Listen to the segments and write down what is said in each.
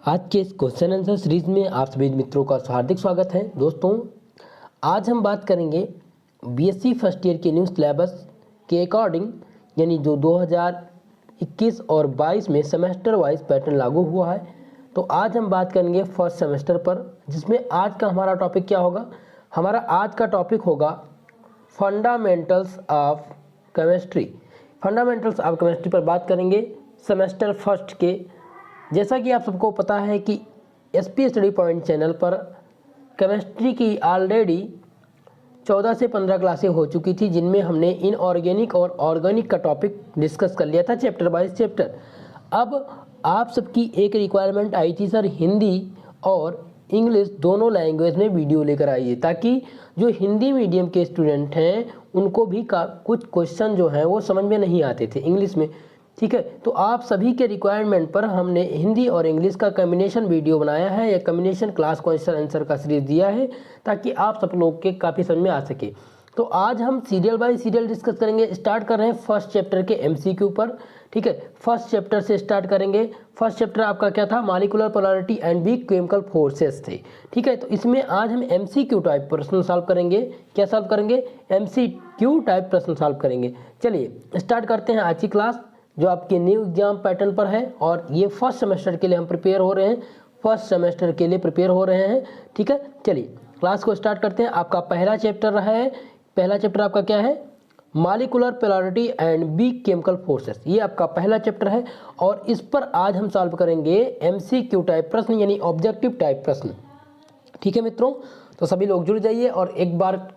आज के इस क्वेश्चन आंसर सीरीज में आप सभी मित्रों का हार्दिक स्वागत है। दोस्तों, आज हम बात करेंगे बीएससी फर्स्ट ईयर के न्यू सिलेबस के अकॉर्डिंग, यानी जो 2021 और 22 में सेमेस्टर वाइज पैटर्न लागू हुआ है। तो आज हम बात करेंगे फर्स्ट सेमेस्टर पर, जिसमें आज का हमारा टॉपिक क्या होगा। हमारा आज का टॉपिक होगा fundamentals of chemistry. Fundamentals of chemistry पर बात करेंगे सेमेस्टर फर्स्ट के। जैसा कि आप सबको पता है कि एसपी स्टडी पॉइंट चैनल पर केमिस्ट्री की ऑलरेडी 14 से 15 क्लासें हो चुकी थी, जिनमें हमने इनऑर्गेनिक और ऑर्गेनिक का टॉपिक डिस्कस कर लिया था चैप्टर बाय चैप्टर। अब आप सबकी एक रिक्वायरमेंट आई थी, सर हिंदी और इंग्लिश दोनों लैंग्वेज में वीडियो लेकर आइए, ताकि जो हिंदी मीडियम के स्टूडेंट हैं उनको भी कुछ क्वेश्चन जो हैं वो समझ में नहीं आते थे इंग्लिश में। ठीक है, तो आप सभी के रिक्वायरमेंट पर हमने हिंदी और इंग्लिश का कॉम्बिनेशन वीडियो बनाया है, या कॉम्बिनेशन क्लास क्वेश्चन आंसर का सीरीज दिया है, ताकि आप सब लोग के काफ़ी समझ में आ सके। तो आज हम सीरियल बाय सीरियल डिस्कस करेंगे। स्टार्ट कर रहे हैं फर्स्ट चैप्टर के एमसीक्यू पर। ठीक है, फर्स्ट चैप्टर से स्टार्ट करेंगे। फर्स्ट चैप्टर आपका क्या था, molecular polarity and weak chemical forces थे। ठीक है, तो इसमें आज हम एमसीक्यू टाइप प्रश्न सॉल्व करेंगे। क्या सॉल्व करेंगे? एमसीक्यू टाइप प्रश्न सॉल्व करेंगे। चलिए स्टार्ट करते हैं आज की क्लास, जो आपके न्यू एग्जाम पैटर्न पर है, और ये फर्स्ट सेमेस्टर के लिए हम प्रिपेयर हो रहे हैं। फर्स्ट सेमेस्टर के लिए प्रिपेयर हो रहे हैं। ठीक है, चलिए क्लास को स्टार्ट करते हैं। आपका पहला चैप्टर रहा है, पहला चैप्टर आपका क्या है, molecular polarity and weak chemical forces. ये आपका पहला चैप्टर है, और इस पर आज हम सॉल्व करेंगे एमसीक्यू टाइप प्रश्न, यानी ऑब्जेक्टिव टाइप प्रश्न। ठीक है मित्रों, तो सभी लोग जुड़ जाइए और एक बार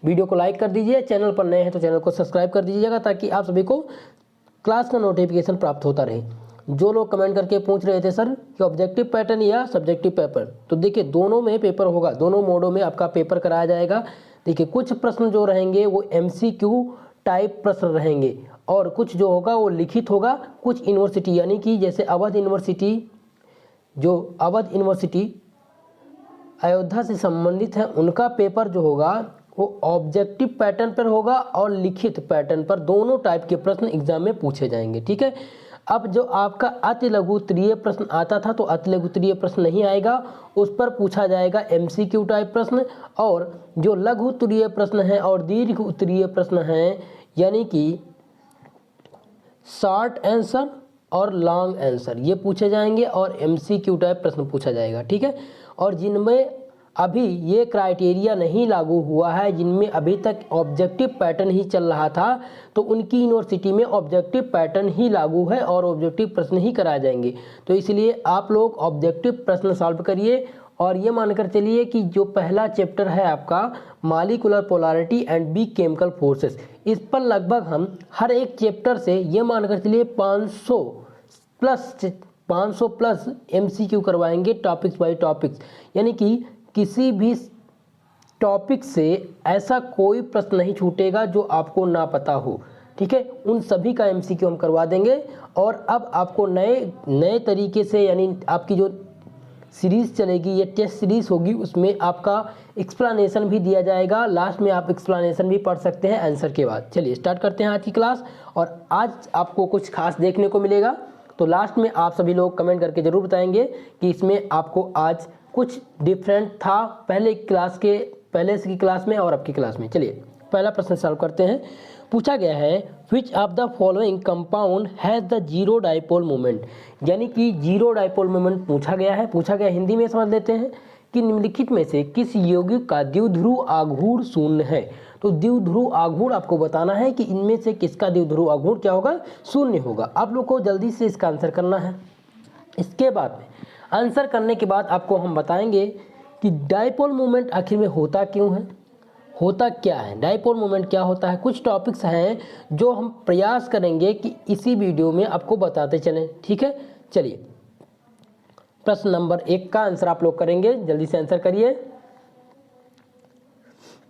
वीडियो को लाइक कर दीजिए। चैनल पर नए हैं तो चैनल को सब्सक्राइब कर दीजिएगा, ताकि आप सभी को क्लास का नोटिफिकेशन प्राप्त होता रहे। जो लोग कमेंट करके पूछ रहे थे सर कि ऑब्जेक्टिव पैटर्न या सब्जेक्टिव पेपर, तो देखिए दोनों में पेपर होगा, दोनों मोडों में आपका पेपर कराया जाएगा। देखिए कुछ प्रश्न जो रहेंगे वो एमसीक्यू टाइप प्रश्न रहेंगे, और कुछ जो होगा वो लिखित होगा। कुछ यूनिवर्सिटी, यानी कि जैसे अवध यूनिवर्सिटी, जो अवध यूनिवर्सिटी अयोध्या से संबंधित है, उनका पेपर जो होगा वो ऑब्जेक्टिव पैटर्न पर होगा और लिखित पैटर्न पर। दोनों टाइप के प्रश्न एग्जाम में पूछे जाएंगे। ठीक है, अब जो आपका अति लघु उत्तरीय प्रश्न आता था, तो अति लघु उत्तरीय प्रश्न नहीं आएगा, उस पर पूछा जाएगा एमसीक्यू टाइप प्रश्न। और जो लघु उत्तरीय प्रश्न है और दीर्घ उत्तरीय प्रश्न हैं, यानी कि शॉर्ट आंसर और लॉन्ग आंसर, ये पूछे जाएंगे और एमसीक्यू टाइप प्रश्न पूछा जाएगा। ठीक है, और जिनमें अभी ये क्राइटेरिया नहीं लागू हुआ है, जिनमें अभी तक ऑब्जेक्टिव पैटर्न ही चल रहा था, तो उनकी यूनिवर्सिटी में ऑब्जेक्टिव पैटर्न ही लागू है और ऑब्जेक्टिव प्रश्न ही कराए जाएंगे। तो इसलिए आप लोग ऑब्जेक्टिव प्रश्न सॉल्व करिए, और ये मानकर चलिए कि जो पहला चैप्टर है आपका molecular polarity and weak chemical forces, इस पर लगभग हम हर एक चैप्टर से ये मानकर चलिए 500 प्लस एमसीक्यू करवाएंगे, टॉपिक्स बाय टॉपिक्स। यानी कि किसी भी टॉपिक से ऐसा कोई प्रश्न नहीं छूटेगा जो आपको ना पता हो। ठीक है, उन सभी का एमसीक्यू हम करवा देंगे। और अब आपको नए तरीके से, यानी आपकी जो सीरीज़ चलेगी, ये टेस्ट सीरीज़ होगी, उसमें आपका एक्सप्लेनेशन भी दिया जाएगा। लास्ट में आप एक्सप्लेनेशन भी पढ़ सकते हैं आंसर के बाद। चलिए स्टार्ट करते हैं आज की क्लास, और आज आपको कुछ खास देखने को मिलेगा। तो लास्ट में आप सभी लोग कमेंट करके ज़रूर बताएंगे कि इसमें आपको आज कुछ डिफरेंट था पहले की क्लास में और अब की क्लास में। चलिए पहला प्रश्न सॉल्व करते हैं। पूछा गया है, which of the following compound has the zero dipole moment. यानी कि जीरो डाइपोल मोमेंट पूछा गया हिंदी में समझ लेते हैं कि निम्नलिखित में से किस यौगिक का द्विध्रुव आघूर्ण शून्य है। तो द्विध्रुव आघूर्ण आपको बताना है कि इनमें से किसका द्विध्रुव आघूर्ण क्या होगा, शून्य होगा। आप लोग को जल्दी से इसका आंसर करना है। इसके बाद में आंसर करने के बाद आपको हम बताएंगे कि डाइपोल मोमेंट आखिर में होता क्यों है, होता क्या है, डाइपोल मोमेंट क्या होता है। कुछ टॉपिक्स हैं जो हम प्रयास करेंगे कि इसी वीडियो में आपको बताते चलें। ठीक है, चलिए प्रश्न नंबर 1 का आंसर आप लोग करेंगे, जल्दी से आंसर करिए।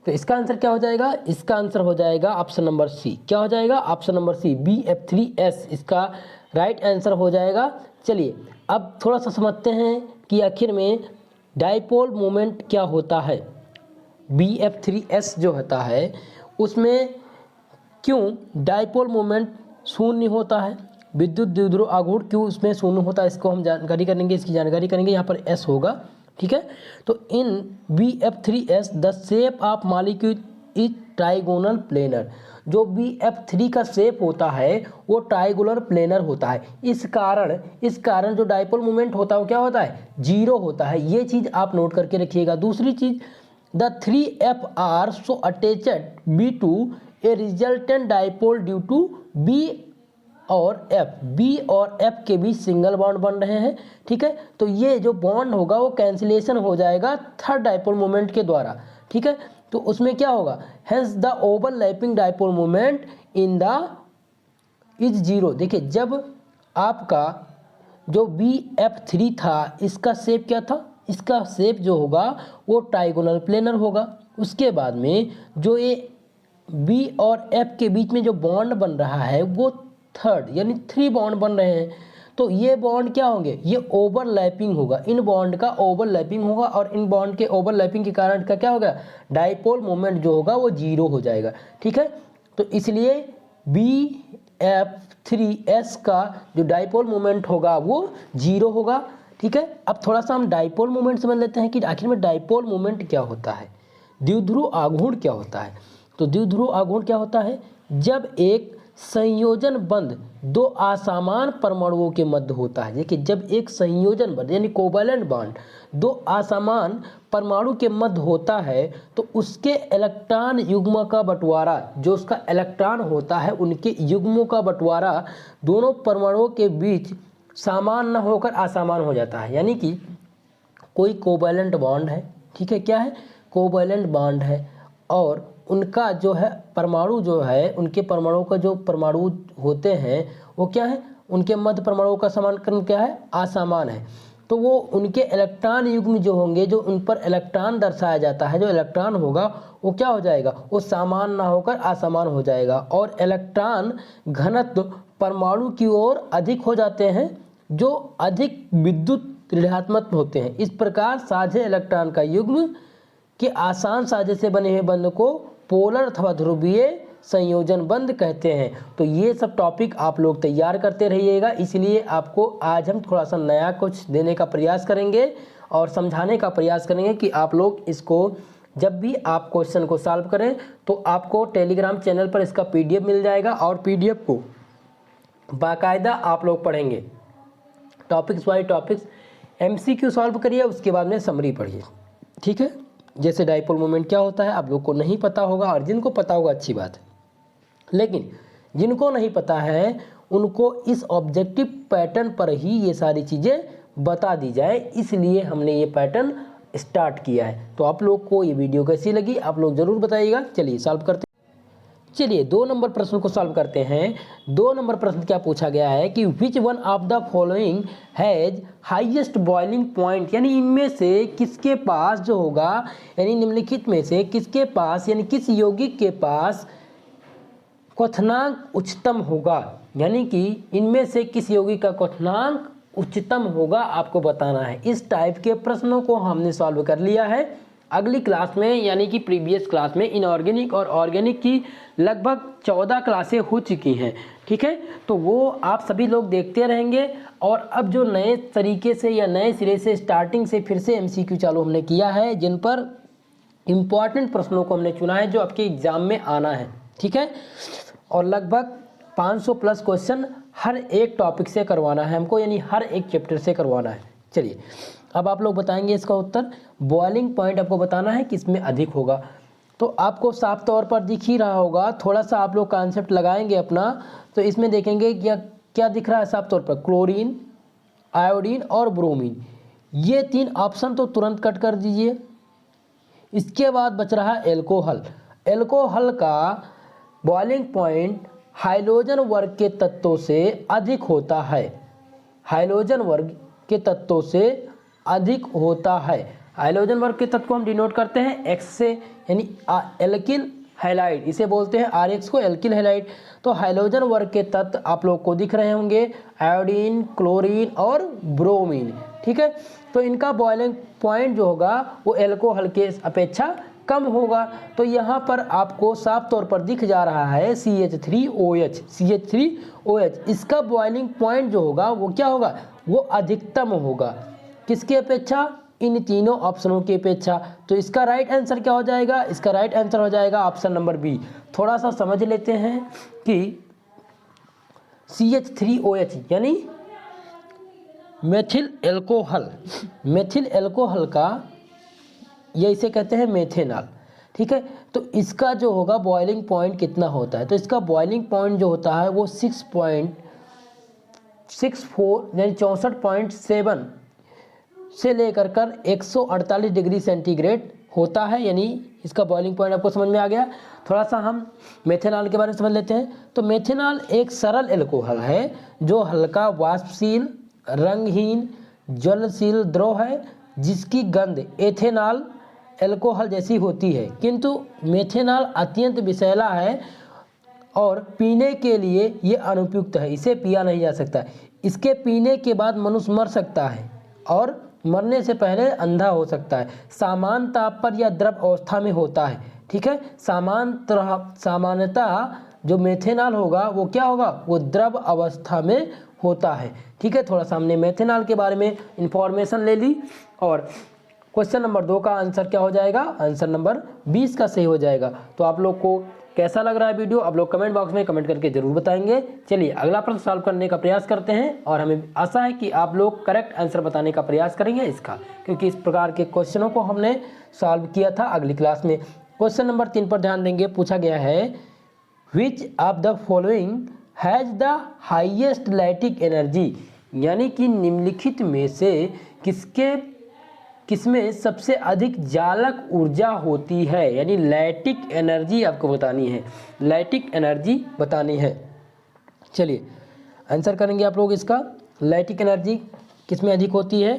तो इसका आंसर क्या हो जाएगा, इसका आंसर हो जाएगा ऑप्शन नंबर सी। क्या हो जाएगा, ऑप्शन नंबर सी, BF3S इसका राइट आंसर हो जाएगा। चलिए अब थोड़ा सा समझते हैं कि आखिर में डाइपोल मोमेंट क्या होता है। BF3S जो होता है उसमें क्यों डाइपोल मोमेंट शून्य होता है। विद्युत द्विध्रुव आघूर्ण क्यों उसमें शून्य होता है, इसको हम जानकारी करेंगे, इसकी जानकारी करेंगे। यहाँ पर S होगा, ठीक है। तो इन BF3S the shape of molecule is trigonal planar. जो BF3 का शेप होता है वो ट्राइगोनल प्लेनर होता है। इस कारण जो डाइपोल मोमेंट होता है वो क्या होता है, 0 होता है। ये चीज़ आप नोट करके रखिएगा। दूसरी चीज़, the 3F are so attached B to a resultant dipole due to B और F के बीच सिंगल बॉन्ड बन रहे हैं, ठीक है। तो ये जो बॉन्ड होगा वो कैंसिलेशन हो जाएगा थर्ड डाइपोल मोमेंट के द्वारा, ठीक है। तो उसमें क्या होगा, hence the overlapping dipole moment in the is 0। देखिए जब आपका जो BF3 था इसका शेप क्या था, इसका शेप जो होगा वो ट्राइगोनल प्लेनर होगा। उसके बाद में जो ये B और F के बीच में जो बॉन्ड बन रहा है वो थर्ड यानी 3 बॉन्ड बन रहे हैं। तो ये बॉन्ड क्या होंगे, ये ओवरलैपिंग होगा, इन बॉन्ड का ओवरलैपिंग होगा और इन बॉन्ड के ओवरलैपिंग के कारण का क्या होगा, डाइपोल मोमेंट जो होगा वो 0 हो जाएगा, ठीक है। तो इसलिए BF3S का जो डाइपोल मोमेंट होगा वो 0 होगा, ठीक है। अब थोड़ा सा हम डाइपोल मोमेंट समझ लेते हैं कि आखिर में डाइपोल मोमेंट क्या होता है, द्विध्रुव आघूर्ण क्या होता है। तो द्विध्रुव आघूर्ण क्या होता है, जब एक संयोजन बंध दो असमान परमाणुओं के मध्य होता है। देखिए जब एक संयोजन बंध यानी कोवैलेंट बॉन्ड दो असमान परमाणु के मध्य होता है तो उसके इलेक्ट्रॉन युग्म का बंटवारा, जो उसका इलेक्ट्रॉन होता है उनके युग्मों का बंटवारा दोनों परमाणुओं के बीच समान न होकर असमान हो जाता है। यानी कि कोई कोवैलेंट बॉन्ड है, ठीक है, क्या है, कोवैलेंट बॉन्ड है, और उनका जो है परमाणु जो है, उनके परमाणु का जो परमाणु होते हैं वो क्या है, उनके मध्य परमाणुओं का समानकरण क्या है, असमान है। तो वो उनके इलेक्ट्रॉन युग्म जो होंगे, जो उन पर इलेक्ट्रॉन दर्शाया जाता है, जो इलेक्ट्रॉन होगा वो क्या हो जाएगा, वो समान ना होकर असमान हो जाएगा। और इलेक्ट्रॉन घनत्व परमाणु की ओर अधिक हो जाते हैं जो अधिक विद्युत ऋणात्मक होते हैं। इस प्रकार साझे इलेक्ट्रॉन का युग्म के आसान साझे से बने हुए बंध को पोलर अथवा ध्रुवीय संयोजन बंध कहते हैं। तो ये सब टॉपिक आप लोग तैयार करते रहिएगा, इसलिए आपको आज हम थोड़ा सा नया कुछ देने का प्रयास करेंगे और समझाने का प्रयास करेंगे कि आप लोग इसको जब भी आप क्वेश्चन को सॉल्व करें तो आपको टेलीग्राम चैनल पर इसका PDF मिल जाएगा और PDF को बाकायदा आप लोग पढ़ेंगे, topics by topics MCQ solve करिए, उसके बाद में समरी पढ़िए, ठीक है। जैसे डाइपोल मोमेंट क्या होता है आप लोग को नहीं पता होगा, और जिनको पता होगा अच्छी बात है, लेकिन जिनको नहीं पता है उनको इस ऑब्जेक्टिव पैटर्न पर ही ये सारी चीज़ें बता दी जाए, इसलिए हमने ये पैटर्न स्टार्ट किया है। तो आप लोग को ये वीडियो कैसी लगी आप लोग ज़रूर बताइएगा। चलिए सॉल्व करते हैं। चलिए 2 नंबर प्रश्न को सॉल्व करते हैं। 2 नंबर प्रश्न क्या पूछा गया है कि which one of the following has highest boiling point, यानी इनमें से किसके पास जो होगा, यानी निम्नलिखित में से किसके पास यानी किस यौगिक के पास क्वथनांक उच्चतम होगा, यानी कि इनमें से किस यौगिक का क्वथनांक उच्चतम होगा आपको बताना है। इस टाइप के प्रश्नों को हमने सॉल्व कर लिया है। अगली क्लास में यानी कि प्रीवियस क्लास में इनऑर्गेनिक और ऑर्गेनिक की लगभग 14 क्लासें हो चुकी हैं, ठीक है। तो वो आप सभी लोग देखते रहेंगे, और अब जो नए तरीके से या नए सिरे से स्टार्टिंग से फिर से MCQ चालू हमने किया है, जिन पर इम्पॉर्टेंट प्रश्नों को हमने चुना है जो आपके एग्जाम में आना है, ठीक है। और लगभग 500 प्लस क्वेश्चन हर एक टॉपिक से करवाना है हमको, यानी हर एक चैप्टर से करवाना है। चलिए अब आप लोग बताएंगे इसका उत्तर। बॉइलिंग पॉइंट आपको बताना है किस में अधिक होगा, तो आपको साफ तौर पर दिख ही रहा होगा। थोड़ा सा आप लोग कॉन्सेप्ट लगाएंगे अपना, तो इसमें देखेंगे क्या क्या दिख रहा है साफ तौर पर, क्लोरीन, आयोडीन और ब्रोमीन, ये 3 ऑप्शन तो तुरंत कट कर दीजिए। इसके बाद बच रहा है एल्कोहल। एल्कोहल का बॉइलिंग पॉइंट हाइड्रोजन वर्ग के तत्वों से अधिक होता है, हाइड्रोजन वर्ग के तत्वों से अधिक होता है। हाइड्रोजन वर्ग के तत्व को हम डिनोट करते हैं X से, यानी एल्किल हैलाइड, इसे बोलते हैं RX को एल्किल हैलाइड। तो हाइड्रोजन वर्ग के तत्व आप लोग को दिख रहे होंगे आयोडीन, क्लोरीन और ब्रोमीन, ठीक है। तो इनका बॉइलिंग पॉइंट जो होगा वो एल्कोहल के अपेक्षा कम होगा। तो यहाँ पर आपको साफ तौर पर दिख जा रहा है CH3OH, CH3OH इसका बॉइलिंग पॉइंट जो होगा वो क्या होगा, वो अधिकतम होगा। किसकी अपेक्षा, इन तीनों ऑप्शनों की अपेक्षा। तो इसका राइट आंसर क्या हो जाएगा, इसका राइट आंसर हो जाएगा ऑप्शन नंबर बी। थोड़ा सा समझ लेते हैं कि CH3OH यानी मेथिल एल्कोहल, मेथिल एल्कोहल का ये इसे कहते हैं मेथेनॉल, ठीक है। तो इसका जो होगा बॉइलिंग पॉइंट कितना होता है, तो इसका बॉइलिंग पॉइंट जो होता है वो 6.64 यानी 64.7 से लेकर कर 148 डिग्री सेंटीग्रेड होता है, यानी इसका बॉइलिंग पॉइंट आपको समझ में आ गया। थोड़ा सा हम मेथेनॉल के बारे में समझ लेते हैं। तो मेथेनॉल एक सरल एल्कोहल है जो हल्का वाष्पशील, रंगहीन, ज्वलनशील द्रव है जिसकी गंध एथेनॉल एल्कोहल जैसी होती है, किंतु मेथेनॉल अत्यंत विषैला है और पीने के लिए ये अनुपयुक्त है, इसे पिया नहीं जा सकता। इसके पीने के बाद मनुष्य मर सकता है और मरने से पहले अंधा हो सकता है। सामान्य ताप पर यह द्रव अवस्था में होता है, ठीक है। सामान्यतः जो मेथेनॉल होगा वो क्या होगा, वो द्रव अवस्था में होता है, ठीक है। थोड़ा सा हमने मेथेनॉल के बारे में इंफॉर्मेशन ले ली और क्वेश्चन नंबर 2 का आंसर क्या हो जाएगा, आंसर नंबर 20 का सही हो जाएगा। तो आप लोग को कैसा लग रहा है वीडियो, आप लोग कमेंट बॉक्स में कमेंट करके जरूर बताएंगे। चलिए अगला प्रश्न सॉल्व करने का प्रयास करते हैं और हमें आशा है कि आप लोग करेक्ट आंसर बताने का प्रयास करेंगे इसका, क्योंकि इस प्रकार के क्वेश्चनों को हमने सॉल्व किया था अगली क्लास में। क्वेश्चन नंबर 3 पर ध्यान देंगे। पूछा गया है which of the following has the highest lattice energy, यानी कि निम्नलिखित में से किसमें सबसे अधिक जालक ऊर्जा होती है, यानी लैटिक एनर्जी आपको बतानी है, लैटिक एनर्जी बतानी है। चलिए आंसर करेंगे आप लोग इसका, लैटिक एनर्जी किसमें अधिक होती है।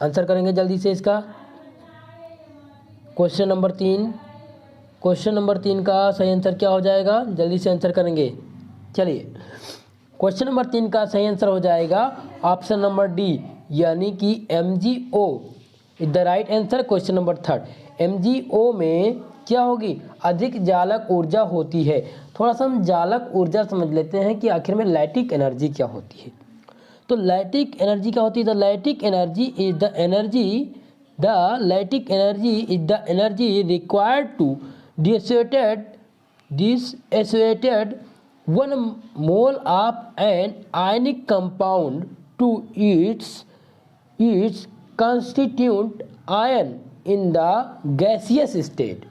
आंसर करेंगे जल्दी से इसका। क्वेश्चन नंबर 3 का सही आंसर क्या हो जाएगा, जल्दी से आंसर करेंगे। चलिए क्वेश्चन नंबर 3 का सही आंसर हो जाएगा ऑप्शन नंबर डी, यानी कि MgO is the right answer. Question number 3 MgO में क्या होगी, अधिक जालक ऊर्जा होती है। थोड़ा सा हम जालक ऊर्जा समझ लेते हैं कि आखिर में लैटिक एनर्जी क्या होती है। तो लैटिक एनर्जी क्या होती है, the lattice energy is the energy required to dissociated 1 mole of an ionic compound to its constituent ion in the gaseous state.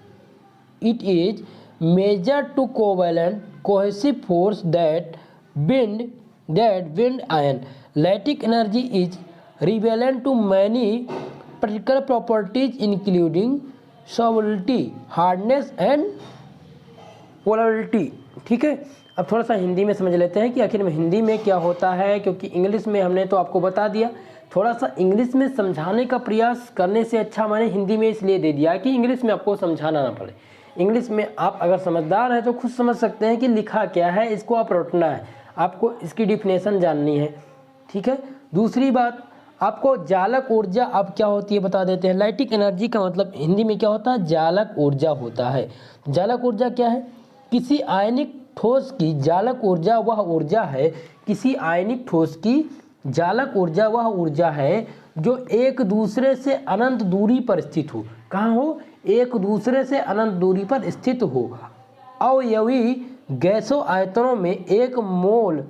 It is measured to covalent cohesive force that bind ion. Lactic energy is relevant to many particular properties including solubility, hardness and polarity, ठीक है। अब थोड़ा सा हिंदी में समझ लेते हैं कि आखिर में हिंदी में क्या होता है, क्योंकि इंग्लिश में हमने तो आपको बता दिया। थोड़ा सा इंग्लिश में समझाने का प्रयास करने से अच्छा मैंने हिंदी में इसलिए दे दिया कि इंग्लिश में आपको समझाना ना पड़े। इंग्लिश में आप अगर समझदार हैं तो खुद समझ सकते हैं कि लिखा क्या है, इसको आप रटना है, आपको इसकी डिफिनेशन जाननी है, ठीक है। दूसरी बात, आपको जालक ऊर्जा अब क्या होती है बता देते हैं। लैटिक एनर्जी का मतलब हिंदी में क्या होता है, जालक ऊर्जा होता है। जालक ऊर्जा क्या है, किसी आयनिक ठोस की जालक ऊर्जा वह ऊर्जा है, किसी आयनिक ठोस की जालक ऊर्जा वह ऊर्जा है जो एक दूसरे से अनंत दूरी पर स्थित हो। कहाँ हो, एक दूसरे से अनंत दूरी पर स्थित हो। अवयवी गैसों आयतनों में 1 मोल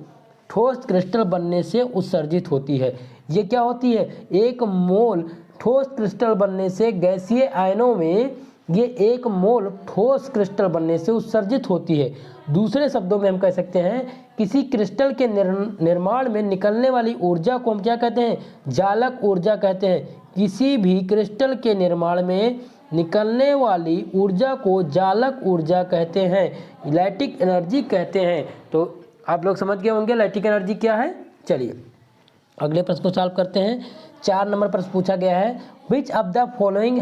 ठोस क्रिस्टल बनने से उत्सर्जित होती है। ये क्या होती है, 1 मोल ठोस क्रिस्टल बनने से, गैसीय आयनों में ये 1 मोल ठोस क्रिस्टल बनने से उत्सर्जित होती है। दूसरे शब्दों में हम कह सकते हैं किसी क्रिस्टल के निर्माण में निकलने वाली ऊर्जा को हम क्या कहते हैं, जालक ऊर्जा कहते हैं। किसी भी क्रिस्टल के निर्माण में निकलने वाली ऊर्जा को जालक ऊर्जा कहते हैं, लैटिक एनर्जी कहते हैं। तो आप लोग समझ गए होंगे लैटिक एनर्जी क्या है। चलिए अगले प्रश्न को सॉल्व करते हैं। 4 नंबर प्रश्न पूछा गया है, which of the following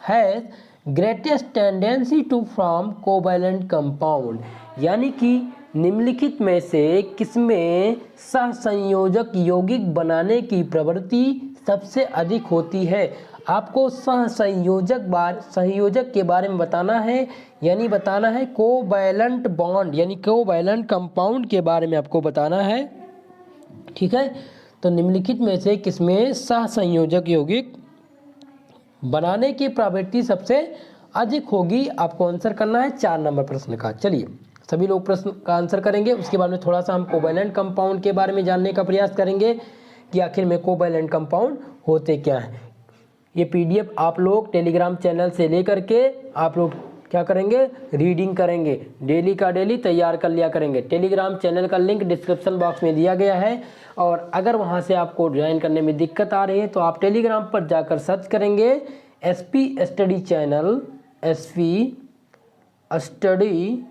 has greatest tendency to form covalent compound, यानी कि निम्नलिखित में से किसमें सहसंयोजक यौगिक बनाने की प्रवृत्ति सबसे अधिक होती है। आपको संयोजक के बारे में बताना है, यानी बताना है कोवैलेंट बॉन्ड यानी कोवैलेंट कंपाउंड के बारे में आपको बताना है। ठीक है, तो निम्नलिखित में से किसमें सहसंयोजक यौगिक बनाने की प्रवृत्ति सबसे अधिक होगी, आपको आंसर करना है 4 नंबर प्रश्न का। चलिए सभी लोग प्रश्न का आंसर करेंगे, उसके बाद में थोड़ा सा हम कोवैलेंट कंपाउंड के बारे में जानने का प्रयास करेंगे कि आखिर में कोवैलेंट कंपाउंड होते क्या हैं। ये पीडीएफ आप लोग टेलीग्राम चैनल से लेकर के आप लोग क्या करेंगे, रीडिंग करेंगे, डेली का डेली तैयार कर लिया करेंगे। टेलीग्राम चैनल का लिंक डिस्क्रिप्शन बॉक्स में दिया गया है, और अगर वहाँ से आपको ज्वाइन करने में दिक्कत आ रही है तो आप टेलीग्राम पर जाकर सर्च करेंगे SP study channel, SP study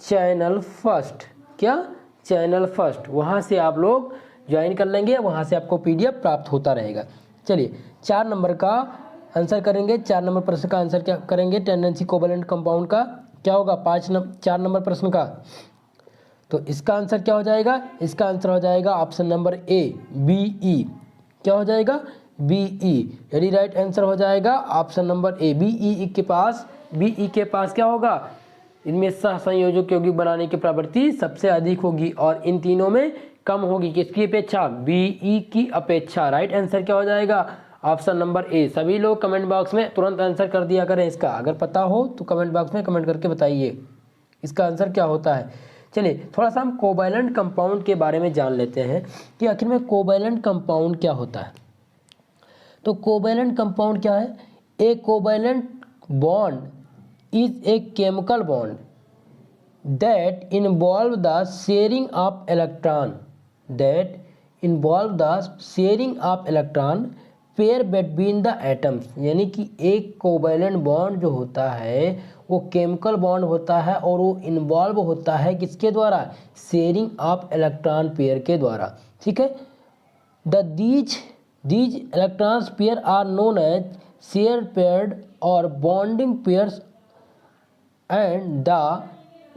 channel first, क्या चैनल फर्स्ट, वहाँ से आप लोग ज्वाइन कर लेंगे, वहाँ से आपको पीडीएफ प्राप्त होता रहेगा। चलिए 4 नंबर का आंसर करेंगे। 4 नंबर प्रश्न का आंसर क्या करेंगे, टेंडेंसी कोवैलेंट कंपाउंड का क्या होगा 4 नंबर प्रश्न का। तो इसका आंसर क्या हो जाएगा, इसका आंसर हो जाएगा ऑप्शन नंबर ए BE। क्या हो जाएगा, BE, यानी राइट आंसर हो जाएगा ऑप्शन नंबर ए BE के पास क्या होगा, इनमें सहसंयोजक यौगिक बनाने की प्रवृत्ति सबसे अधिक होगी और इन तीनों में कम होगी, किसकी अपेक्षा, BE की अपेक्षा। राइट आंसर क्या हो जाएगा, ऑप्शन नंबर ए। सभी लोग कमेंट बॉक्स में तुरंत आंसर कर दिया करें इसका, अगर पता हो तो कमेंट बॉक्स में कमेंट करके बताइए इसका आंसर क्या होता है। चलिए थोड़ा सा हम कोवैलेंट कंपाउंड के बारे में जान लेते हैं कि आखिर में कोवैलेंट कंपाउंड क्या होता है। तो कोवैलेंट कंपाउंड क्या है, a covalent bond is a chemical bond that involve the sharing of electron pair between the atoms, यानी कि एक कोवैलेंट बॉन्ड जो होता है वो केमिकल बॉन्ड होता है और वो इन्वॉल्व होता है किसके द्वारा, शेयरिंग ऑफ इलेक्ट्रॉन पेयर के द्वारा। ठीक है, these electrons pair are known as share paired और bonding pairs and the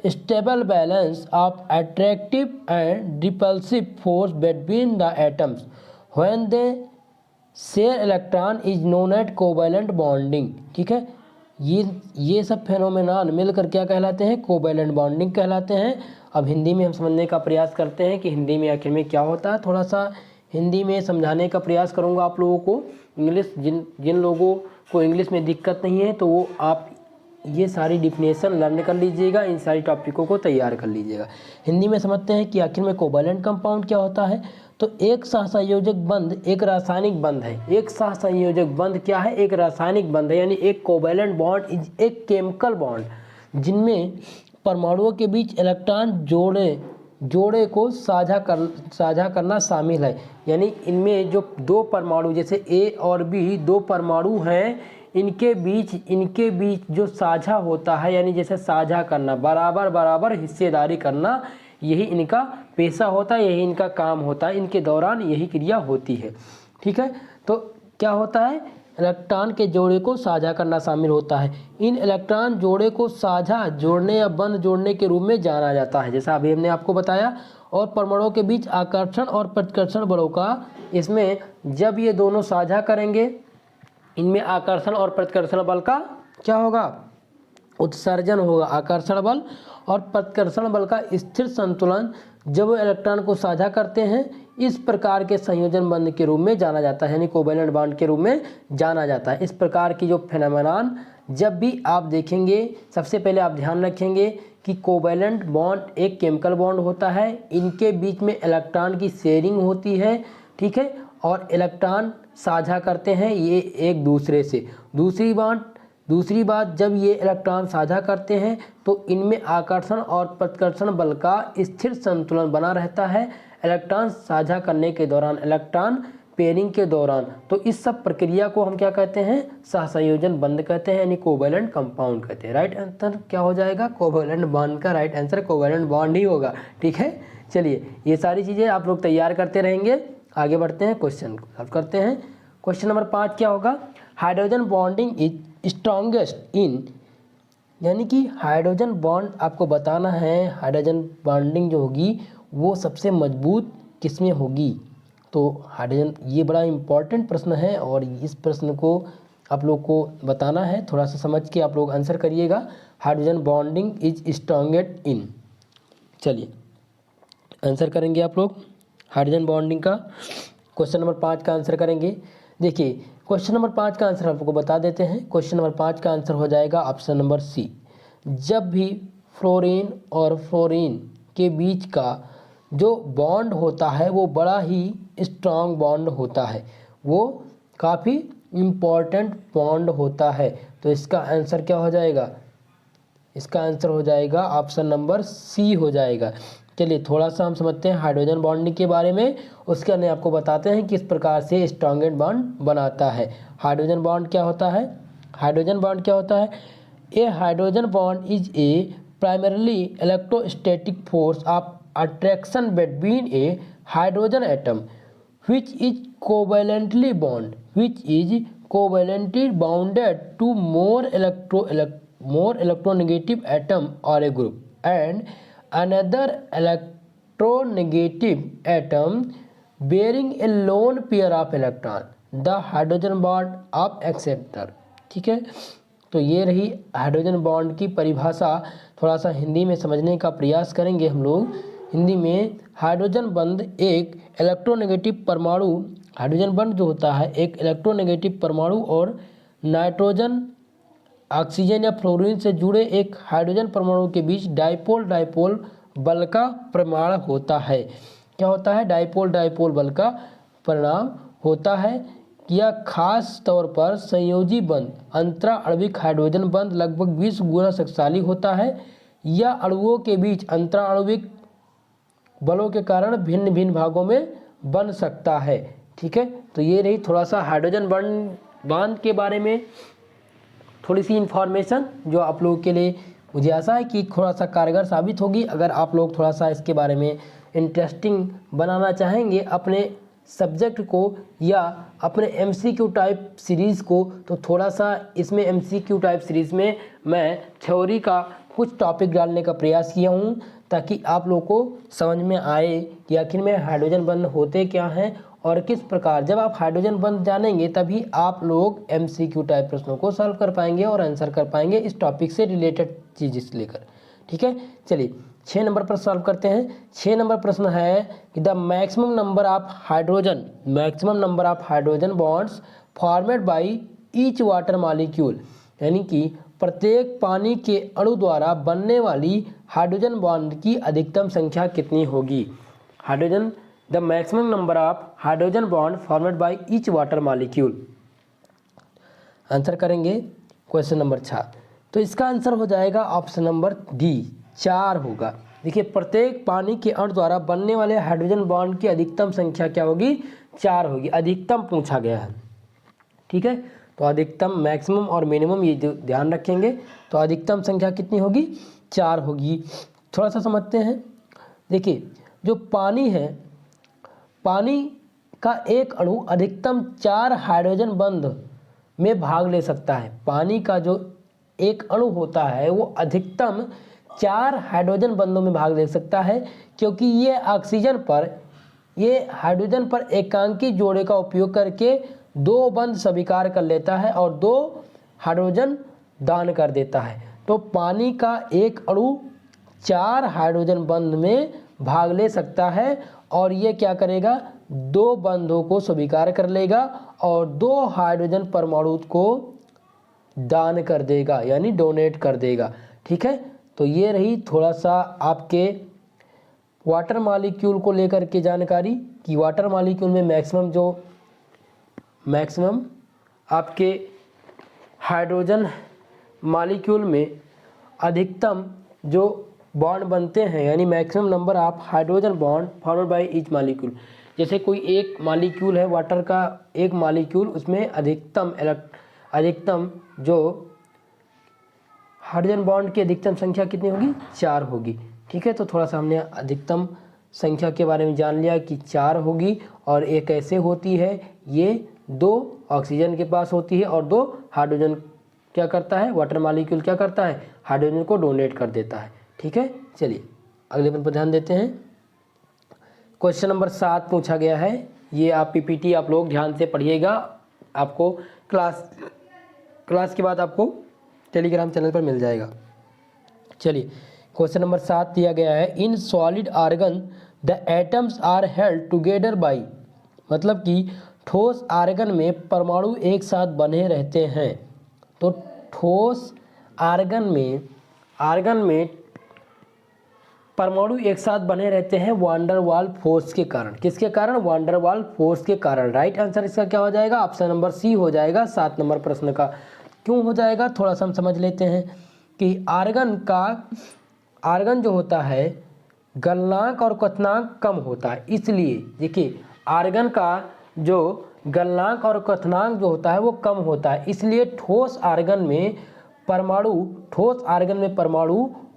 stable balance of attractive and repulsive force between the atoms when they share electron is known as covalent bonding। ठीक है, ये सब phenomenon मिलकर क्या कहलाते हैं, covalent bonding कहलाते हैं। अब हिंदी में हम समझने का प्रयास करते हैं कि हिंदी में आखिर में क्या होता है, थोड़ा सा हिंदी में समझाने का प्रयास करूँगा आप लोगों को। इंग्लिश जिन लोगों को इंग्लिश में दिक्कत नहीं है तो वो आप ये सारी डिफिनेशन लर्न कर लीजिएगा, इन सारी टॉपिकों को तैयार कर लीजिएगा। हिंदी में समझते हैं कि आखिर में कोवैलेंट कंपाउंड क्या होता है। तो एक सहसंयोजक बंध एक रासायनिक बंध है। एक सहसंयोजक बंध क्या है, एक रासायनिक बंध है, यानी एक कोवैलेंट बॉन्ड इज एक केमिकल बॉन्ड जिनमें परमाणुओं के बीच इलेक्ट्रॉन जोड़े को साझा करना शामिल है। यानी इनमें जो दो परमाणु जैसे ए और बी दो परमाणु हैं, इनके बीच जो साझा होता है, यानी जैसे साझा करना, बराबर हिस्सेदारी करना, यही इनका पेशा होता है, यही इनका काम होता है, इनके दौरान यही क्रिया होती है। ठीक है, तो क्या होता है, इलेक्ट्रॉन के जोड़े को साझा करना शामिल होता है। इन इलेक्ट्रॉन जोड़े को साझा जोड़ने या बंद जोड़ने के रूप में जाना जाता है, जैसा अभी हमने आपको बताया। और परमाणुओं के बीच आकर्षण और प्रतिकर्षण बलों का, इसमें जब ये दोनों साझा करेंगे, इनमें आकर्षण और प्रतिकर्षण बल का क्या होगा, उत्सर्जन होगा। आकर्षण बल और प्रतिकर्षण बल का स्थिर संतुलन जब वो इलेक्ट्रॉन को साझा करते हैं, इस प्रकार के संयोजन बंध के रूप में जाना जाता है, यानी कोवैलेंट बॉन्ड के रूप में जाना जाता है। इस प्रकार की जो फेनोमेनन जब भी आप देखेंगे, सबसे पहले आप ध्यान रखेंगे कि कोवैलेंट बॉन्ड एक केमिकल बॉन्ड होता है, इनके बीच में इलेक्ट्रॉन की शेयरिंग होती है। ठीक है, और इलेक्ट्रॉन साझा करते हैं ये एक दूसरे से। दूसरी बात जब ये इलेक्ट्रॉन साझा करते हैं तो इनमें आकर्षण और प्रतिकर्षण बल का स्थिर संतुलन बना रहता है इलेक्ट्रॉन साझा करने के दौरान, इलेक्ट्रॉन पेयरिंग के दौरान। तो इस सब प्रक्रिया को हम क्या कहते हैं, सहसंयोजन बंध कहते हैं, यानी कोवैलेंट कंपाउंड कहते हैं। राइट आंसर क्या हो जाएगा, कोवैलेंट बॉन्ड का राइट आंसर कोवैलेंट बॉन्ड ही होगा। ठीक है, चलिए ये सारी चीज़ें आप लोग तैयार करते रहेंगे। आगे बढ़ते हैं, क्वेश्चन को सॉल्व करते हैं। क्वेश्चन नंबर 5 क्या होगा, hydrogen bonding is strongest in यानी कि हाइड्रोजन बॉन्ड आपको बताना है, हाइड्रोजन बॉन्डिंग जो होगी वो सबसे मजबूत किसमें होगी। तो हाइड्रोजन, ये बड़ा इम्पॉर्टेंट प्रश्न है और इस प्रश्न को आप लोग को बताना है, थोड़ा सा समझ के आप लोग आंसर करिएगा। Hydrogen bonding is strongest in, चलिए आंसर करेंगे आप लोग हाइड्रोजन बॉन्डिंग का। क्वेश्चन नंबर 5 का आंसर करेंगे। देखिए क्वेश्चन नंबर 5 का आंसर आपको बता देते हैं। क्वेश्चन नंबर 5 का आंसर हो जाएगा ऑप्शन नंबर सी। जब भी फ्लोरीन और फ्लोरीन के बीच का जो बॉन्ड होता है वो बड़ा ही स्ट्रांग बॉन्ड होता है, वो काफ़ी इम्पॉर्टेंट बॉन्ड होता है। तो इसका आंसर क्या हो जाएगा, इसका आंसर हो जाएगा ऑप्शन नंबर सी हो जाएगा। चलिए थोड़ा सा हम समझते हैं हाइड्रोजन बॉन्डिंग के बारे में, उसके अंदर आपको बताते हैं किस प्रकार से स्ट्रॉन्गेस्ट बॉन्ड बनाता है। हाइड्रोजन बॉन्ड क्या होता है, हाइड्रोजन बॉन्ड क्या होता है, a hydrogen bond is a primarily electrostatic force of attraction between a hydrogen atom which is covalently bounded to more electronegative atom or a group and another electronegative atom bearing a lone pair of electron, the hydrogen bond of acceptor। ठीक है, तो ये रही hydrogen bond की परिभाषा। थोड़ा सा हिंदी में समझने का प्रयास करेंगे हम लोग। हिंदी में हाइड्रोजन बंध एक इलेक्ट्रोनेगेटिव परमाणु, हाइड्रोजन बंध जो होता है एक इलेक्ट्रोनेगेटिव परमाणु और नाइट्रोजन, ऑक्सीजन या फ्लोरीन से जुड़े एक हाइड्रोजन परमाणु के बीच डाइपोल डाइपोल बल का परिणाम होता है। क्या होता है, डाइपोल डाइपोल बल का परिणाम होता है। यह खास तौर पर संयोजी बंध अंतरा आणविक हाइड्रोजन बंध लगभग 20 गुना शक्तिशाली होता है। यह अणुओं के बीच अंतरा आणविक बलों के कारण भिन्न भिन्न भागों में बन सकता है। ठीक है, तो ये रही थोड़ा सा हाइड्रोजन बॉन्ड के बारे में थोड़ी सी इन्फॉर्मेशन, जो आप लोगों के लिए मुझे आशा है कि थोड़ा सा कारगर साबित होगी। अगर आप लोग थोड़ा सा इसके बारे में इंटरेस्टिंग बनाना चाहेंगे अपने सब्जेक्ट को या अपने MCQ टाइप सीरीज़ को, तो थोड़ा सा इसमें MCQ टाइप सीरीज़ में मैं थ्योरी का कुछ टॉपिक डालने का प्रयास किया हूँ, ताकि आप लोगों को समझ में आए कि आखिर में हाइड्रोजन बंध होते क्या हैं और किस प्रकार। जब आप हाइड्रोजन बंध जानेंगे तभी आप लोग MCQ टाइप प्रश्नों को सॉल्व कर पाएंगे और आंसर कर पाएंगे इस टॉपिक से रिलेटेड चीज़ से लेकर। ठीक है, चलिए 6 नंबर प्रश्न सॉल्व करते हैं। 6 नंबर प्रश्न है कि the maximum number of hydrogen bonds formed by each water molecule, यानी कि प्रत्येक पानी के अणु द्वारा बनने वाली हाइड्रोजन बॉन्ड की अधिकतम संख्या कितनी होगी। Hydrogen, the maximum number of hydrogen bond formed by each water molecule. Answer करेंगे क्वेश्चन नंबर 6, तो इसका आंसर हो जाएगा ऑप्शन नंबर डी, 4 होगा। देखिए प्रत्येक पानी के अणु द्वारा बनने वाले हाइड्रोजन बॉन्ड की अधिकतम संख्या क्या होगी, 4 होगी। अधिकतम पूछा गया है। ठीक है, तो अधिकतम, मैक्सिमम और मिनिमम ये ध्यान रखेंगे। तो अधिकतम संख्या कितनी होगी, 4 होगी। थोड़ा सा समझते हैं। देखिए जो पानी है, पानी का एक अणु अधिकतम 4 हाइड्रोजन बंध में भाग ले सकता है। पानी का जो एक अणु होता है वो अधिकतम 4 हाइड्रोजन बंधों में भाग ले सकता है, क्योंकि ये हाइड्रोजन पर एकांकी जोड़े का उपयोग करके 2 बंध स्वीकार कर लेता है और 2 हाइड्रोजन दान कर देता है। तो पानी का एक अणु 4 हाइड्रोजन बंध में भाग ले सकता है और ये क्या करेगा, 2 बंधों को स्वीकार कर लेगा और 2 हाइड्रोजन परमाणु को दान कर देगा, यानी डोनेट कर देगा। ठीक है, तो ये रही थोड़ा सा आपके वाटर मॉलिक्यूल को लेकर के जानकारी कि वाटर मॉलिक्यूल में मैक्सिमम आपके हाइड्रोजन मॉलिक्यूल में अधिकतम जो बॉन्ड बनते हैं, यानी maximum number of hydrogen bond formed by each molecule. जैसे कोई एक मॉलिक्यूल है वाटर का, एक मॉलिक्यूल, उसमें अधिकतम जो हाइड्रोजन बॉन्ड की अधिकतम संख्या कितनी होगी, 4 होगी। ठीक है, तो थोड़ा सा हमने अधिकतम संख्या के बारे में जान लिया कि 4 होगी और ये कैसे होती है। ये 2 ऑक्सीजन के पास होती है और 2 हाइड्रोजन क्या करता है, वाटर मॉलिक्यूल क्या करता है, हाइड्रोजन को डोनेट कर देता है। ठीक है, चलिए अगले पर ध्यान देते हैं। क्वेश्चन नंबर 7 पूछा गया है, ये आप पीपीटी आप लोग ध्यान से पढ़िएगा, आपको क्लास के बाद आपको टेलीग्राम चैनल पर मिल जाएगा। चलिए क्वेश्चन नंबर 7 दिया गया है, in solid argon the atoms are held together by, मतलब कि ठोस आर्गन में परमाणु एक साथ बने रहते हैं। तो ठोस आर्गन में परमाणु एक साथ बने रहते हैं वान डेर वाल फोर्स के कारण। किसके कारण, वान डेर वाल फोर्स के कारण। राइट आंसर इसका क्या हो जाएगा, ऑप्शन नंबर सी हो जाएगा 7 नंबर प्रश्न का। क्यों हो जाएगा, थोड़ा सा हम समझ लेते हैं कि आर्गन जो होता है गलनांक और क्वथनांक कम होता है, इसलिए देखिए आर्गन का जो गलनांक और क्वथनांक जो होता है वो कम होता है, इसलिए ठोस आर्गन में परमाणु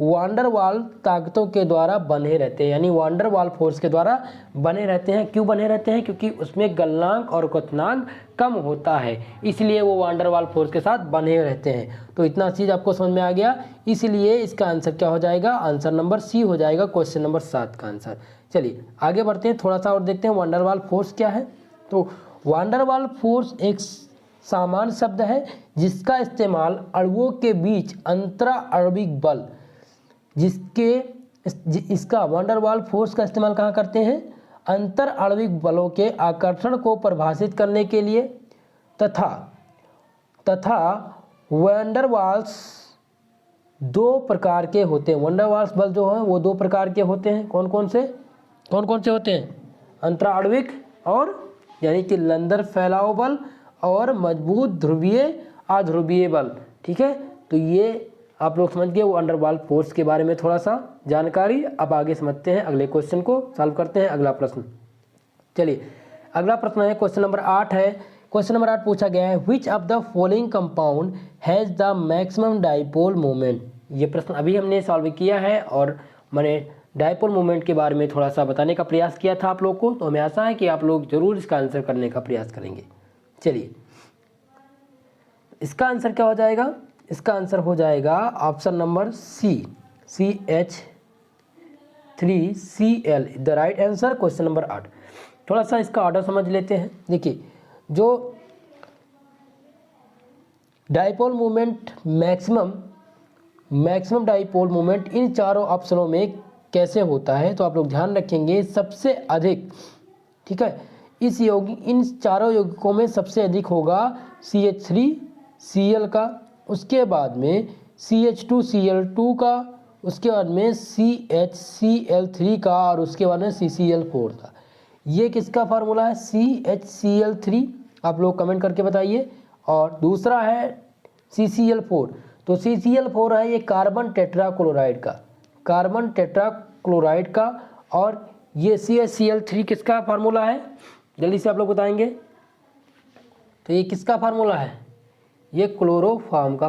वान डेर वाल ताकतों के द्वारा बने रहते हैं, यानी वान डेर वाल फोर्स के द्वारा बने रहते हैं। क्यों बने रहते हैं, क्योंकि उसमें गलनांक और क्वथनांक कम होता है, इसलिए वो वान डेर वाल फोर्स के साथ बने रहते हैं। तो इतना चीज़ आपको समझ में आ गया, इसलिए इसका आंसर क्या हो जाएगा, आंसर नंबर सी हो जाएगा क्वेश्चन नंबर 7 का आंसर। चलिए आगे बढ़ते हैं, थोड़ा सा और देखते हैं वान डेर वाल फोर्स क्या है। तो वान डेर वाल फोर्स एक सामान्य शब्द है जिसका इस्तेमाल अणुओं के बीच अंतरा आणविक बल, इसका वान डेर वाल फोर्स का इस्तेमाल कहाँ करते हैं, अंतर आणविक बलों के आकर्षण को परिभाषित करने के लिए, तथा वान डेर वाल्स दो प्रकार के होते हैं। वान डेर वाल्स बल जो है वो दो प्रकार के होते हैं। कौन कौन से होते हैं, अंतरा आणविक और यानी कि लंदर फैलाव बल और मजबूत ध्रुवीय अध्रुवीय बल। ठीक है, तो ये आप लोग समझ गए वान डेर वाल फोर्स के बारे में थोड़ा सा जानकारी। अब आगे समझते हैं, अगले क्वेश्चन को सॉल्व करते हैं। अगला प्रश्न, चलिए अगला प्रश्न है क्वेश्चन नंबर 8 है। क्वेश्चन नंबर 8 पूछा गया है, which of the following compound has the maximum dipole moment. ये प्रश्न अभी हमने सॉल्व किया है और मैंने डाइपोल मोमेंट के बारे में थोड़ा सा बताने का प्रयास किया था आप लोग को, तो हमें आशा है कि आप लोग जरूर इसका आंसर करने का प्रयास करेंगे। चलिए इसका आंसर क्या हो जाएगा, इसका आंसर हो जाएगा option number C, CH3Cl the right answer question number 8। थोड़ा सा इसका ऑर्डर समझ लेते हैं। देखिए जो dipole moment maximum dipole moment in चारों ऑप्शनों में कैसे होता है, तो आप लोग ध्यान रखेंगे सबसे अधिक, ठीक है, इन चारों यौगिकों में सबसे अधिक होगा CH3Cl का, उसके बाद में CH2Cl2 का, उसके बाद में CHCl3 का और उसके बाद में CCl4 का। ये किसका फार्मूला है, CHCl3, आप लोग कमेंट करके बताइए। और दूसरा है CCl4, तो CCl4 है ये कार्बन टेट्राक्लोराइड का, और ये CHCl3 किसका फार्मूला है, जल्दी से आप लोग बताएंगे। तो ये किसका फार्मूला है, ये क्लोरोफॉर्म का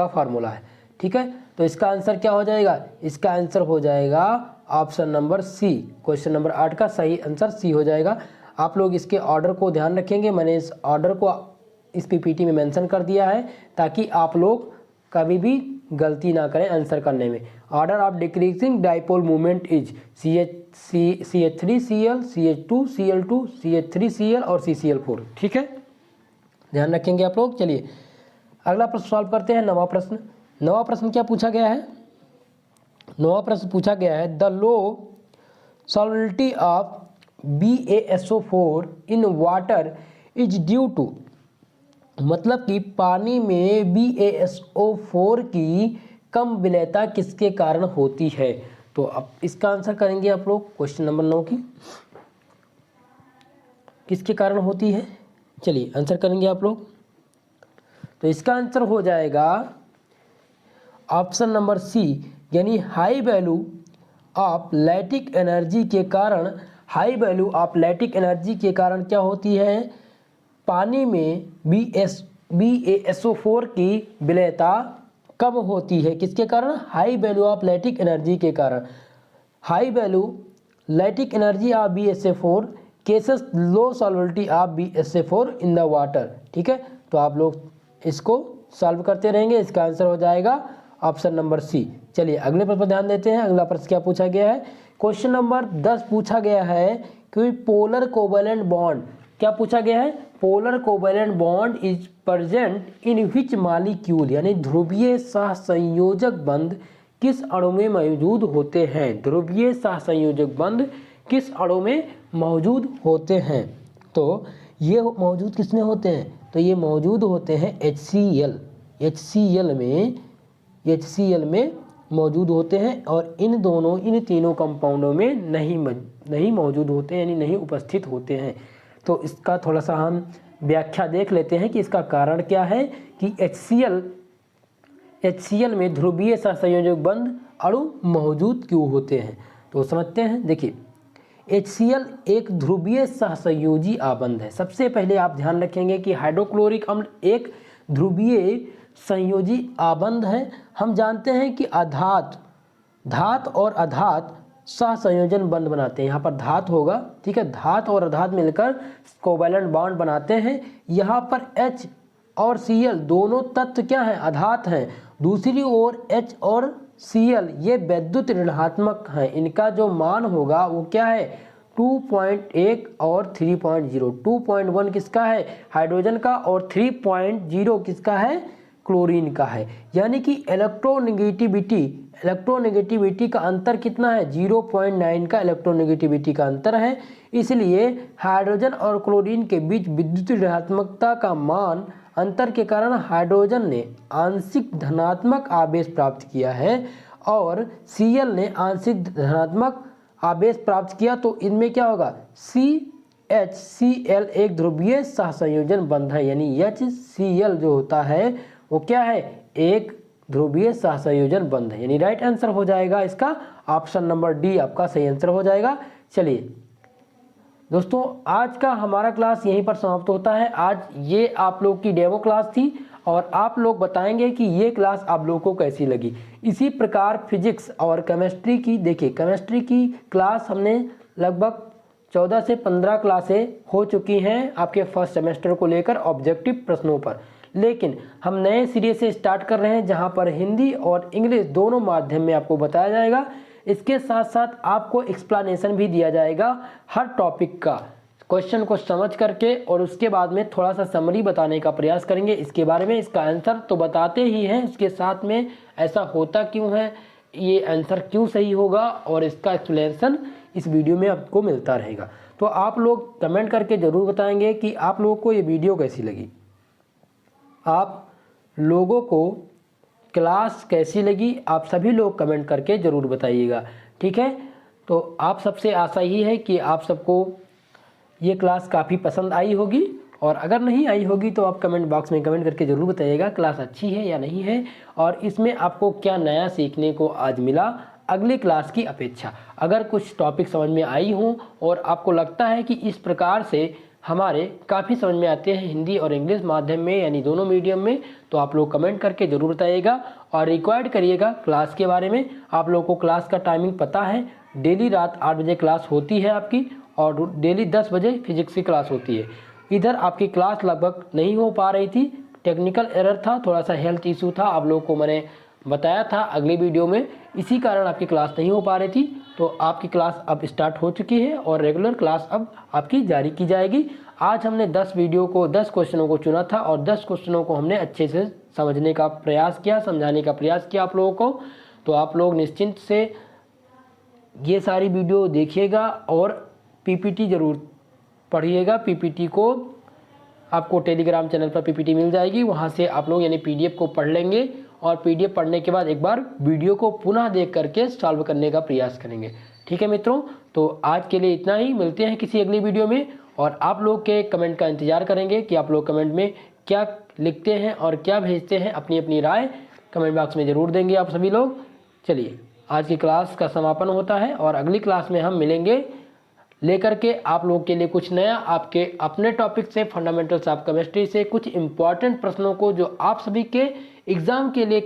फार्मूला है, ठीक है। तो इसका आंसर क्या हो जाएगा, इसका आंसर हो जाएगा option number C, question number 8 का सही आंसर सी हो जाएगा। आप लोग इसके ऑर्डर को ध्यान रखेंगे, मैंने इस ऑर्डर को इस पीपीटी में मेंशन कर दिया है ताकि आप लोग कभी भी गलती ना करें आंसर करने में। Order of decreasing dipole moment is CH3Cl, CH2Cl2, CH3Cl और CCl4, ठीक है, ध्यान रखेंगे आप लोग। चलिए अगला प्रश्न सॉल्व करते हैं। नवा प्रश्न क्या पूछा गया है, नवा प्रश्न पूछा गया है, the low solubility of BaSO4 in water is due to, मतलब कि पानी में BaSO4 की कम विलेयता किसके कारण होती है। तो अब इसका आंसर करेंगे आप लोग, क्वेश्चन नंबर 9 की किसके कारण होती है, चलिए आंसर करेंगे आप लोग। तो इसका आंसर हो जाएगा ऑप्शन नंबर सी, यानी high value of lattice energy के कारण क्या होती है, पानी में BaSO4 की विलेयता कम होती है। किसके कारण, high value of lattice energy के कारण। High value lattice energy of BaSO4 cases low solubility of BaSO4 in the water, ठीक है। तो आप लोग इसको सॉल्व करते रहेंगे। इसका आंसर हो जाएगा ऑप्शन नंबर सी। चलिए अगले प्रश्न पर ध्यान देते हैं। अगला प्रश्न क्या पूछा गया है, क्वेश्चन नंबर 10 पूछा गया है कि पोलर कोवैलेंट बॉन्ड, क्या पूछा गया है, polar covalent bond is present in which molecule, यानी ध्रुवीय सहसंयोजक बंध किस अणु में मौजूद होते हैं, ध्रुवीय सहसंयोजक बंध किस अणु में मौजूद होते हैं। तो ये मौजूद किसमें होते हैं, तो ये मौजूद होते हैं HCl में मौजूद होते हैं, और इन तीनों कंपाउंडों में नहीं मौजूद होते हैं, यानी नहीं उपस्थित होते हैं। तो इसका थोड़ा सा हम व्याख्या देख लेते हैं कि इसका कारण क्या है कि HCl में ध्रुवीय सहसंयोजक बंध अणु मौजूद क्यों होते हैं। तो समझते हैं। देखिए HCl एक ध्रुवीय सहसंयोजी आबंध है। सबसे पहले आप ध्यान रखेंगे कि हाइड्रोक्लोरिक अम्ल एक ध्रुवीय संयोजी आबंध है। हम जानते हैं कि धात और अधात सहसंयोजन बंध बनाते हैं। यहाँ पर धात होगा, ठीक है, धात और अधात मिलकर कोवैलेंट बॉन्ड बनाते हैं। यहाँ पर H और Cl दोनों तत्व क्या हैं, अधात हैं। दूसरी ओर H और Cl ये वैद्युत ऋणात्मक हैं। इनका जो मान होगा वो क्या है, 2.1 और 3.0। 2.1 किसका है, हाइड्रोजन का, और 3.0 किसका है, क्लोरीन का है। यानी कि इलेक्ट्रोनेगेटिविटी का अंतर कितना है, 0.9 का इलेक्ट्रोनेगेटिविटी का अंतर है। इसलिए हाइड्रोजन और क्लोरीन के बीच विद्युत ऋणात्मकता का मान अंतर के कारण हाइड्रोजन ने आंशिक धनात्मक आवेश प्राप्त किया है और Cl ने आंशिक धनात्मक आवेश प्राप्त किया। तो इनमें क्या होगा, HCl एक ध्रुवीय सहसंयोजन बंध है, यानी HCl जो होता है वो क्या है, एक ध्रुवीय सहसंयोजन बंध है। यानी राइट आंसर हो जाएगा इसका ऑप्शन नंबर डी आपका सही आंसर हो जाएगा। चलिए दोस्तों आज का हमारा क्लास यहीं पर समाप्त होता है। आज ये आप लोग की डेमो क्लास थी और आप लोग बताएंगे कि ये क्लास आप लोगों को कैसी लगी। इसी प्रकार फिजिक्स और केमिस्ट्री की, देखिए केमिस्ट्री की क्लास हमने लगभग 14 से 15 क्लासें हो चुकी हैं आपके फर्स्ट सेमेस्टर को लेकर ऑब्जेक्टिव प्रश्नों पर, लेकिन हम नए सीरीज से स्टार्ट कर रहे हैं जहां पर हिंदी और इंग्लिश दोनों माध्यम में आपको बताया जाएगा। इसके साथ साथ आपको एक्सप्लेनेशन भी दिया जाएगा हर टॉपिक का, क्वेश्चन को समझ करके, और उसके बाद में थोड़ा सा समरी बताने का प्रयास करेंगे इसके बारे में। इसका आंसर तो बताते ही हैं, उसके साथ में ऐसा होता क्यों है, ये आंसर क्यों सही होगा, और इसका एक्सप्लेनेशन इस वीडियो में आपको मिलता रहेगा। तो आप लोग कमेंट करके ज़रूर बताएंगे कि आप लोगों को ये वीडियो कैसी लगी, आप लोगों को क्लास कैसी लगी, आप सभी लोग कमेंट करके ज़रूर बताइएगा, ठीक है। तो आप सबसे आशा ही है कि आप सबको ये क्लास काफ़ी पसंद आई होगी, और अगर नहीं आई होगी तो आप कमेंट बॉक्स में कमेंट करके ज़रूर बताइएगा क्लास अच्छी है या नहीं है, और इसमें आपको क्या नया सीखने को आज मिला अगली क्लास की अपेक्षा। अगर कुछ टॉपिक समझ में आई हों और आपको लगता है कि इस प्रकार से हमारे काफ़ी समझ में आते हैं हिंदी और इंग्लिश माध्यम में, यानी दोनों मीडियम में, तो आप लोग कमेंट करके ज़रूर बताइएगा और रिक्वायर्ड करिएगा क्लास के बारे में। आप लोगों को क्लास का टाइमिंग पता है, डेली रात 8 बजे क्लास होती है आपकी, और डेली 10 बजे फिजिक्स की क्लास होती है। इधर आपकी क्लास लगभग नहीं हो पा रही थी, टेक्निकल एरर था, थोड़ा सा हेल्थ इशू था, आप लोगों को मैंने बताया था अगली वीडियो में, इसी कारण आपकी क्लास नहीं हो पा रही थी। तो आपकी क्लास अब स्टार्ट हो चुकी है और रेगुलर क्लास अब आपकी जारी की जाएगी। आज हमने 10 क्वेश्चनों को चुना था और 10 क्वेश्चनों को हमने अच्छे से समझने का प्रयास किया, समझाने का प्रयास किया आप लोगों को। तो आप लोग निश्चिंत से ये सारी वीडियो देखिएगा और पीपीटी ज़रूर पढ़िएगा। पीपीटी को आपको टेलीग्राम चैनल पर पीपीटी मिल जाएगी, वहाँ से आप लोग यानी पीडीएफ को पढ़ लेंगे, और पीडीएफ पढ़ने के बाद एक बार वीडियो को पुनः देख करके सॉल्व करने का प्रयास करेंगे, ठीक है मित्रों। तो आज के लिए इतना ही, मिलते हैं किसी अगली वीडियो में, और आप लोग के कमेंट का इंतजार करेंगे कि आप लोग कमेंट में क्या लिखते हैं और क्या भेजते हैं, अपनी अपनी राय कमेंट बॉक्स में ज़रूर देंगे आप सभी लोग। चलिए आज की क्लास का समापन होता है और अगली क्लास में हम मिलेंगे लेकर के आप लोगों के लिए कुछ नया, आपके अपने टॉपिक से, फंडामेंटल्स ऑफ केमिस्ट्री से कुछ इंपॉर्टेंट प्रश्नों को जो आप सभी के एग्जाम के लिए